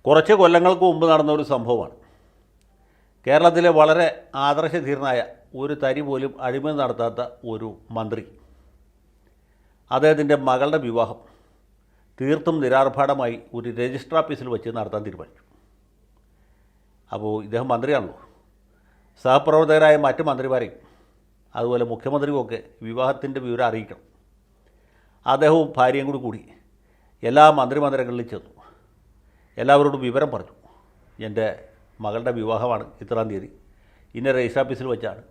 കുറച്ച് കൊല്ലങ്ങൾക്ക് മുമ്പ് നടന്ന ഒരു സംഭവമാണ്. കേരളത്തിലെ വളരെ ആദർശധീരനായ ഒരു തരി പോലും അഴിമതി നടത്താത്ത ഒരു മന്ത്രി അദ്ദേഹത്തിൻ്റെ മകളുടെ വിവാഹം തീർത്തും നിരാർഭാടമായി ഒരു രജിസ്റ്റർ ഓഫീസിൽ വെച്ച് നടത്താൻ തീരുമാനിച്ചു. അപ്പോൾ ഇദ്ദേഹം മന്ത്രിയാണല്ലോ, സഹപ്രവർത്തകരായ മറ്റ് മന്ത്രിമാരെയും അതുപോലെ മുഖ്യമന്ത്രിയുമൊക്കെ വിവാഹത്തിൻ്റെ വിവരം അറിയിക്കണം. അദ്ദേഹവും ഭാര്യയും കൂടി എല്ലാ മന്ത്രിമന്ദിരങ്ങളിലും ചെന്നു. എല്ലാവരോടും വിവരം പറഞ്ഞു. എൻ്റെ മകളുടെ വിവാഹമാണ് ഇത്രാം തീയതി, ഇന്ന രജിസ്റ്റർ ഓഫീസിൽ വെച്ചാണ്,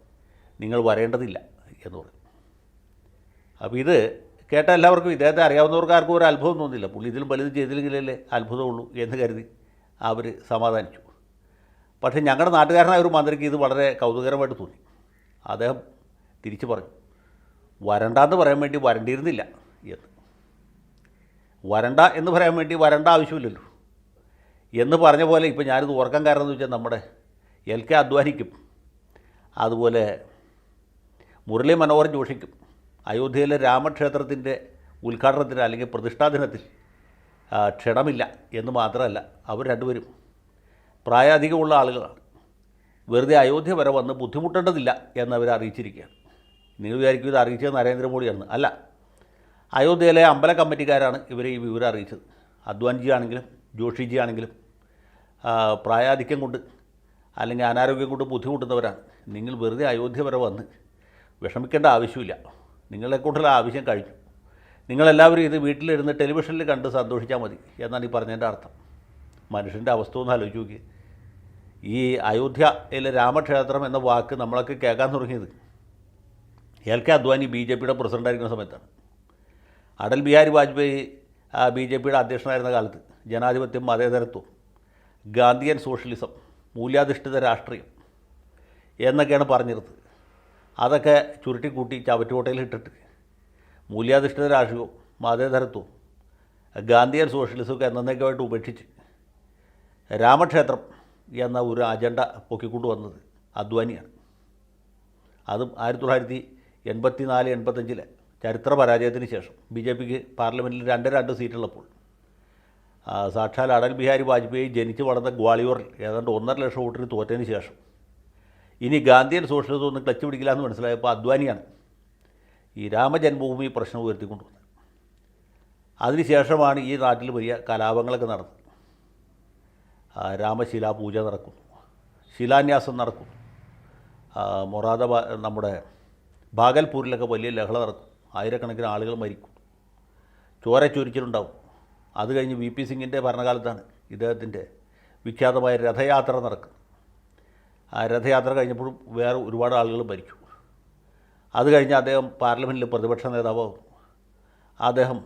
നിങ്ങൾ വരേണ്ടതില്ല എന്ന് പറഞ്ഞു. അപ്പോൾ ഇത് കേട്ട എല്ലാവർക്കും, ഇദ്ദേഹത്തെ അറിയാവുന്നവർക്ക് ആർക്കും ഒരു അത്ഭുതം തോന്നില്ല. പുള്ളി ഇതിലും വലുത് ചെയ്തില്ലെങ്കിലല്ലേ അത്ഭുതമുള്ളൂ എന്ന് കരുതി അവർ സമാധാനിച്ചു. പക്ഷേ ഞങ്ങളുടെ നാട്ടുകാരനായ ഒരു മന്ത്രിക്ക് ഇത് വളരെ കൗതുകരമായിട്ട് തോന്നി. അദ്ദേഹം തിരിച്ചു പറഞ്ഞു, വരണ്ടെന്ന് പറയാൻ വേണ്ടി വരണ്ടിയിരുന്നില്ല എന്ന്. വരണ്ട എന്ന് പറയാൻ വേണ്ടി വരണ്ട ആവശ്യമില്ലല്ലോ എന്ന് പറഞ്ഞ പോലെ ഇപ്പോൾ ഞാനിത് ഓർക്കാൻ കാരണം എന്ന് വെച്ചാൽ നമ്മുടെ LK അദ്വാനിക്കും അതുപോലെ മുരളി മനോഹർ ജോഷിക്കും അയോധ്യയിലെ രാമക്ഷേത്രത്തിൻ്റെ ഉദ്ഘാടനത്തിന് അല്ലെങ്കിൽ പ്രതിഷ്ഠാദിനത്തിൽ ക്ഷണമില്ല എന്ന് മാത്രമല്ല, അവർ രണ്ടുപേരും പ്രായാധികമുള്ള ആളുകളാണ്. വെറുതെ അയോധ്യ വരെ വന്ന് ബുദ്ധിമുട്ടേണ്ടതില്ല എന്നവർ അറിയിച്ചിരിക്കുകയാണ്. നിങ്ങൾ വിചാരിക്കും ഇത് അറിയിച്ചത് നരേന്ദ്രമോദിയാണ്. അല്ല, അയോധ്യയിലെ അമ്പല കമ്മിറ്റിക്കാരാണ് ഇവരെ ഈ വിവരം അറിയിച്ചത്. അദ്വാനിജി ആണെങ്കിലും ജോഷിജി ആണെങ്കിലും പ്രായാധിക്യം കൊണ്ട് അല്ലെങ്കിൽ അനാരോഗ്യം കൊണ്ട് ബുദ്ധിമുട്ടുന്നവരാണ്. നിങ്ങൾ വെറുതെ അയോധ്യ വരെ വന്ന് വിഷമിക്കേണ്ട ആവശ്യമില്ല, നിങ്ങളെക്കൊണ്ടുള്ള ആവശ്യം കഴിഞ്ഞു, നിങ്ങളെല്ലാവരും ഇത് വീട്ടിലിരുന്ന് ടെലിവിഷനിൽ കണ്ട് സന്തോഷിച്ചാൽ മതി എന്നാണ് ഈ പറഞ്ഞതിൻ്റെ അർത്ഥം. മനുഷ്യൻ്റെ അവസ്ഥ ഒന്ന് ആലോചിച്ച് നോക്കി. ഈ അയോധ്യയിലെ രാമക്ഷേത്രം എന്ന വാക്ക് നമ്മളൊക്കെ കേൾക്കാൻ തുടങ്ങിയത് LK അദ്വാനി BJPയുടെ പ്രസിഡൻ്റായിരിക്കുന്ന സമയത്താണ്. അടൽ ബിഹാരി വാജ്പേയി BJPയുടെ അധ്യക്ഷനായിരുന്ന കാലത്ത് ജനാധിപത്യം, മതേതരത്വം, ഗാന്ധിയൻ സോഷ്യലിസം, മൂല്യാധിഷ്ഠിത രാഷ്ട്രീയം എന്നൊക്കെയാണ് പറഞ്ഞിരുന്നത്. അതൊക്കെ ചുരുട്ടിക്കൂട്ടി ചവറ്റുകൊട്ടയിൽ ഇട്ടിട്ട് മൂല്യാധിഷ്ഠിത രാഷ്ട്രീയവും മതേതരത്വവും ഗാന്ധിയൻ സോഷ്യലിസമൊക്കെ എന്നേക്കുമായിട്ട് ഉപേക്ഷിച്ച് രാമക്ഷേത്രം എന്ന ഒരു അജണ്ട പൊക്കിക്കൊണ്ടുവന്നത് അദ്വാനിയാണ്. അതും 1984-85 ചരിത്ര പരാജയത്തിന് ശേഷം BJPക്ക് പാർലമെൻറ്റിൽ 2 സീറ്റുള്ളപ്പോൾ സാക്ഷാൽ അടൽ ബിഹാരി വാജ്പേയി ജനിച്ചു വളർന്ന ഗ്വാളിയോറിൽ ഏതാണ്ട് 1.5 ലക്ഷം വോട്ടിന് തോറ്റതിന് ശേഷം ഇനി ഗാന്ധിയൻ സോഷ്യലിസം ഒന്നും ക്ലച്ച് പിടിക്കില്ല എന്ന് മനസ്സിലായപ്പോൾ അദ്വാനിയാണ് ഈ രാമജന്മഭൂമി പ്രശ്നം ഉയർത്തിക്കൊണ്ടുവന്നത്. അതിനുശേഷമാണ് ഈ നാട്ടിൽ വലിയ കലാപങ്ങളൊക്കെ നടന്നത്. രാമശിലാ പൂജ നടക്കുന്നു, ശിലാന്യാസം നടക്കുന്നു, നമ്മുടെ ഭാഗൽപൂരിലൊക്കെ വലിയ ലഹള നടക്കും, ആയിരക്കണക്കിന് ആളുകൾ മരിക്കും, ചോര ചൊരിച്ചിലുണ്ടാവും. അത് കഴിഞ്ഞ് VP സിംഗിൻ്റെ ഭരണകാലത്താണ് ഇദ്ദേഹത്തിൻ്റെ വിഖ്യാതമായ രഥയാത്ര നടക്കുന്നത്. ആ രഥയാത്ര കഴിഞ്ഞപ്പോഴും വേറെ ഒരുപാട് ആളുകൾ മരിച്ചു. അത് കഴിഞ്ഞ് അദ്ദേഹം പാർലമെൻറ്റിൽ പ്രതിപക്ഷ നേതാവാകുന്നു. അദ്ദേഹം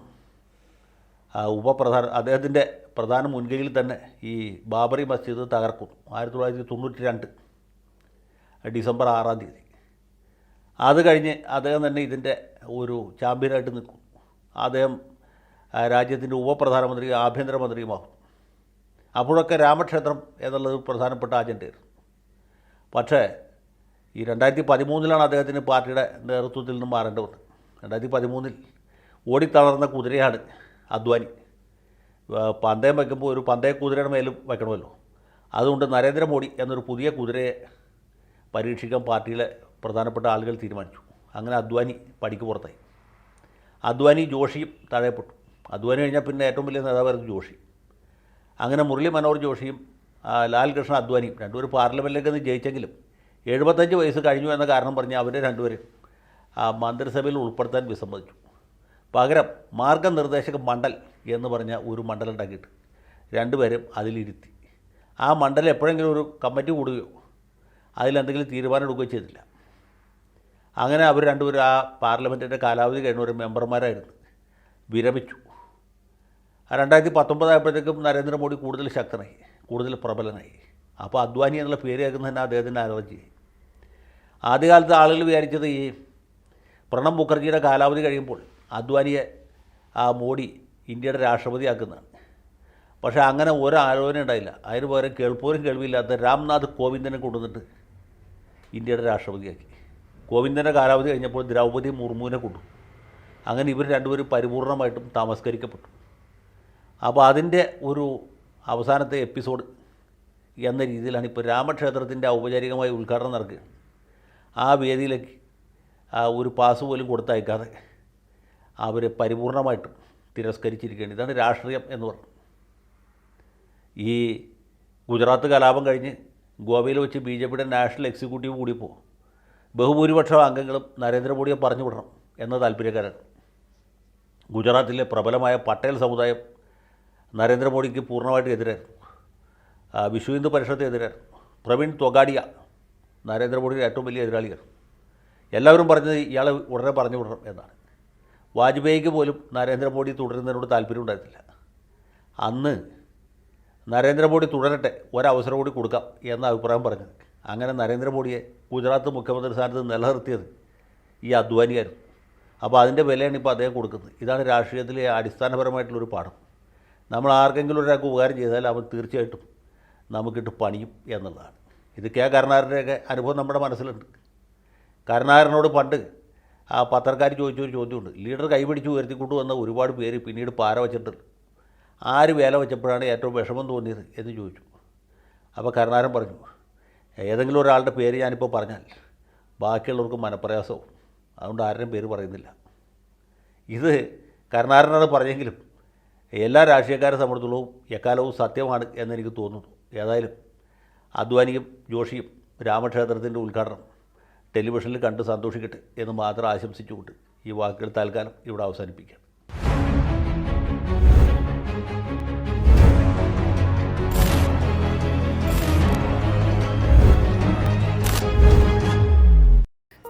അദ്ദേഹത്തിൻ്റെ പ്രധാന മുൻകൈയിൽ തന്നെ ഈ ബാബറി മസ്ജിദ് തകർക്കുന്നു 1992 ഡിസംബർ 6-ാം തീയതി. അത് കഴിഞ്ഞ് അദ്ദേഹം തന്നെ ഇതിൻ്റെ ഒരു ചാമ്പ്യനായിട്ട് നിൽക്കും. അദ്ദേഹം രാജ്യത്തിൻ്റെ ഉപപ്രധാനമന്ത്രി, ആഭ്യന്തരമന്ത്രിയുമാകും. അപ്പോഴൊക്കെ രാമക്ഷേത്രം എന്നുള്ളത് പ്രധാനപ്പെട്ട അജണ്ടയായിരുന്നു. പക്ഷേ ഈ 2013 അദ്ദേഹത്തിന് പാർട്ടിയുടെ നേതൃത്വത്തിൽ നിന്നും മാറേണ്ടി വന്നത്. 2013 ഓടിത്തളർന്ന കുതിരയാണ് അദ്വാനി. പന്തയം വയ്ക്കുമ്പോൾ ഒരു പന്തയ കുതിരയുടെ മേലും വയ്ക്കണമല്ലോ. അതുകൊണ്ട് നരേന്ദ്രമോദി എന്നൊരു പുതിയ കുതിരയെ പരീക്ഷിക്കാൻ പാർട്ടിയിലെ പ്രധാനപ്പെട്ട ആളുകൾ തീരുമാനിച്ചു. അങ്ങനെ അദ്വാനി പടിക്ക് പുറത്തായി. അദ്വാനി ജോഷിയും താഴെപ്പെട്ടു. അദ്വാനി കഴിഞ്ഞാൽ പിന്നെ ഏറ്റവും വലിയ നേതാവായിരുന്നു ജോഷി. അങ്ങനെ മുരളി മനോഹർ ജോഷിയും ലാൽകൃഷ്ണ അദ്വാനിയും രണ്ടുപേരും പാർലമെൻറ്റിലേക്ക് നിന്ന് ജയിച്ചെങ്കിലും 75 വയസ്സ് കഴിഞ്ഞു എന്ന കാരണം പറഞ്ഞ് അവരെ രണ്ടുപേരും മന്ത്രിസഭയിൽ ഉൾപ്പെടുത്താൻ വിസമ്മതിച്ചു. പകരം മാർഗനിർദ്ദേശക മണ്ഡൽ എന്ന് പറഞ്ഞ ഒരു മണ്ഡലം ഉണ്ടാക്കിയിട്ട് രണ്ടുപേരും അതിലിരുത്തി. ആ മണ്ഡലം എപ്പോഴെങ്കിലും ഒരു കമ്മിറ്റി കൂടുകയോ അതിലെന്തെങ്കിലും തീരുമാനം എടുക്കുകയോ ചെയ്തില്ല. അങ്ങനെ അവർ രണ്ടുപേരും ആ പാർലമെൻറ്റിൻ്റെ കാലാവധി കഴിഞ്ഞ മെമ്പർമാരായിരുന്നു, വിരമിച്ചു. 2019 ആയപ്പോഴത്തേക്കും നരേന്ദ്രമോദി കൂടുതൽ ശക്തനായി, കൂടുതൽ പ്രബലനായി. അപ്പോൾ അദ്വാനി എന്നുള്ള പേര് കേൾക്കുന്ന തന്നെ അദ്ദേഹത്തിൻ്റെ അലർജി. ആദ്യകാലത്ത് ആളുകൾ വിചാരിച്ചത് ഈ പ്രണബ് മുഖർജിയുടെ കാലാവധി കഴിയുമ്പോൾ അദ്വാനിയെ മോഡി ഇന്ത്യയുടെ രാഷ്ട്രപതിയാക്കുന്നതാണ്. പക്ഷേ അങ്ങനെ ഒരു ആലോചന ഉണ്ടായില്ല. അതിന് പകരം കേൾപ്പോലും കേൾവിയില്ലാത്ത രാംനാഥ് കോവിന്ദിനെ കൊണ്ടുവന്നിട്ട് ഇന്ത്യയുടെ രാഷ്ട്രപതിയാക്കി. കോവിന്ദിൻ്റെ കാലാവധി കഴിഞ്ഞപ്പോൾ ദ്രൗപദി മുർമുവിനെ കൊണ്ടു. അങ്ങനെ ഇവർ രണ്ടുപേരും പരിപൂർണമായിട്ടും തമസ്കരിക്കപ്പെട്ടു. അപ്പോൾ അതിൻ്റെ ഒരു അവസാനത്തെ എപ്പിസോഡ് എന്ന രീതിയിലാണ് ഇപ്പോൾ രാമക്ഷേത്രത്തിൻ്റെ ഔപചാരികമായ ഉദ്ഘാടനം നടക്കുക. ആ വേദിയിലേക്ക് ഒരു പാസ് പോലും കൊടുത്തയക്കാതെ അവരെ പരിപൂർണമായിട്ടും തിരസ്കരിച്ചിരിക്കുകയാണ്. ഇതാണ് രാഷ്ട്രീയം എന്ന് പറഞ്ഞു. ഈ ഗുജറാത്ത് കലാപം കഴിഞ്ഞ് ഗോവയിൽ വെച്ച് BJPയുടെ നാഷണൽ എക്സിക്യൂട്ടീവ് കൂടിയപ്പോൾ ബഹുഭൂരിപക്ഷം അംഗങ്ങളും നരേന്ദ്രമോദിയെ പറഞ്ഞു വിടണം എന്ന താല്പര്യക്കാരാണ്. ഗുജറാത്തിലെ പ്രബലമായ പട്ടേൽ സമുദായം നരേന്ദ്രമോദിക്ക് പൂർണ്ണമായിട്ട് എതിരായിരുന്നു. വിശ്വ ഹിന്ദു പരിഷത്ത് എതിരായിരുന്നു. പ്രവീൺ തൊഗാഡിയ നരേന്ദ്രമോദിയുടെ ഏറ്റവും വലിയ എതിരാളിയാണ്. എല്ലാവരും പറഞ്ഞത് ഇയാളെ ഉടനെ പറഞ്ഞു വിടണം എന്നാണ്. വാജ്പേയിക്ക് പോലും നരേന്ദ്രമോദി തുടരുന്നതിനോട് താല്പര്യമുണ്ടായിരുന്നില്ല. അന്ന് നരേന്ദ്രമോദി തുടരട്ടെ, ഒരവസരം കൂടി കൊടുക്കാം എന്ന അഭിപ്രായം പറഞ്ഞത്. അങ്ങനെ നരേന്ദ്രമോദിയെ ഗുജറാത്ത് മുഖ്യമന്ത്രി സ്ഥാനത്ത് നിലനിർത്തിയത് ഈ അദ്വാനിയായിരുന്നു. അപ്പോൾ അതിൻ്റെ വിലയാണ് ഇപ്പോൾ അദ്ദേഹം കൊടുക്കുന്നത്. ഇതാണ് രാഷ്ട്രീയത്തിലെ അടിസ്ഥാനപരമായിട്ടുള്ളൊരു പാഠം. നമ്മൾ ആർക്കെങ്കിലും ഒരാൾക്ക് ഉപകാരം ചെയ്താൽ അവൻ തീർച്ചയായിട്ടും നമുക്കിട്ട് പണിയും എന്നുള്ളതാണ്. ഇത് കരുണാകരൻ്റെയൊക്കെ അനുഭവം നമ്മുടെ മനസ്സിലുണ്ട്. കരുണാകരനോട് പണ്ട് ആ പത്രക്കാർ ചോദിച്ചൊരു ചോദ്യമുണ്ട്. ലീഡർ കൈപിടിച്ച് ഉയർത്തിക്കൊണ്ടു വന്ന ഒരുപാട് പേര് പിന്നീട് പാര വച്ചിട്ടുണ്ട്. ആര് വേല വെച്ചപ്പോഴാണ് ഏറ്റവും വിഷമം തോന്നിയത് എന്ന് ചോദിച്ചു. അപ്പോൾ കരുണാകരൻ പറഞ്ഞു, ഏതെങ്കിലും ഒരാളുടെ പേര് ഞാനിപ്പോൾ പറഞ്ഞാൽ ബാക്കിയുള്ളവർക്ക് മനപ്രയാസവും, അതുകൊണ്ട് ആരുടെയും പേര് പറയുന്നില്ല. ഇത് കരുണാകരനാണ് പറഞ്ഞെങ്കിലും എല്ലാ രാഷ്ട്രീയക്കാരെ സംബന്ധിച്ചിടത്തോളം എക്കാലവും സത്യമാണ് എന്നെനിക്ക് തോന്നുന്നു. ഏതായാലും അദ്വാനിയും ജോഷിയും രാമക്ഷേത്രത്തിൻ്റെ ഉദ്ഘാടനം ടെലിവിഷനിൽ കണ്ട് സന്തോഷിക്കട്ടെ എന്ന് മാത്രം ആശംസിച്ചുകൊണ്ട് ഈ വാക്കുകൾ തൽക്കാലം ഇവിടെ അവസാനിപ്പിക്കാം.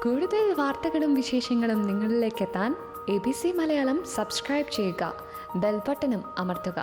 കൂടുതൽ വാർത്തകളും വിശേഷങ്ങളും നിങ്ങളിലേക്ക് എത്താൻ ABC മലയാളം സബ്സ്ക്രൈബ് ചെയ്യുക, ബെൽ ബട്ടണും അമർത്തുക.